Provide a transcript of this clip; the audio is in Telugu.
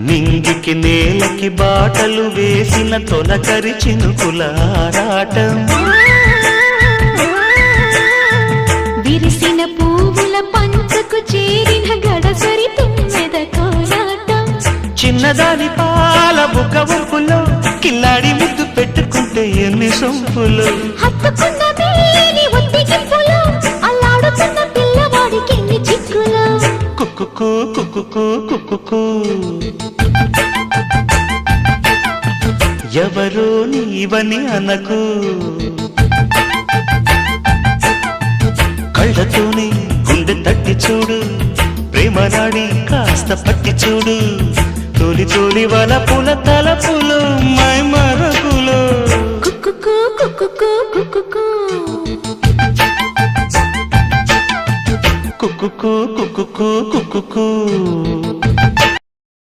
నింగికి నేలకి బాటలు వేసిన తొలకరి చినుకుల ఆరాటం, విరిసిన పువ్వుల పంచకు చేరిన గడసరి తుమ్మెద కోలాటం, చిన్నదాని పాల బుక్క ఉప్పులో కిల్లాడి ముద్దు పెట్టుకుంటే ఎన్ని సొంపులు, హత్తుకున్న మేని ఒత్తిగింపులో అల్లాడుతున్న పిల్లవాడికి ఎన్ని చిక్కులు. కుక్కుకు కుక్కుకు కుక్కుకు ఎవరో నీవని అనకు, కళ్ళతోనే గుండె తట్టి చూడు, ప్రేమ నాడి కాస్త పట్టి చూడు, తోలి తోలి వలపుల తలపులు మై మరపులు. కుక్కుకు కుక్కుకు కుక్కుకు కుక్కుకు కుక్కుకు కుక్కుకు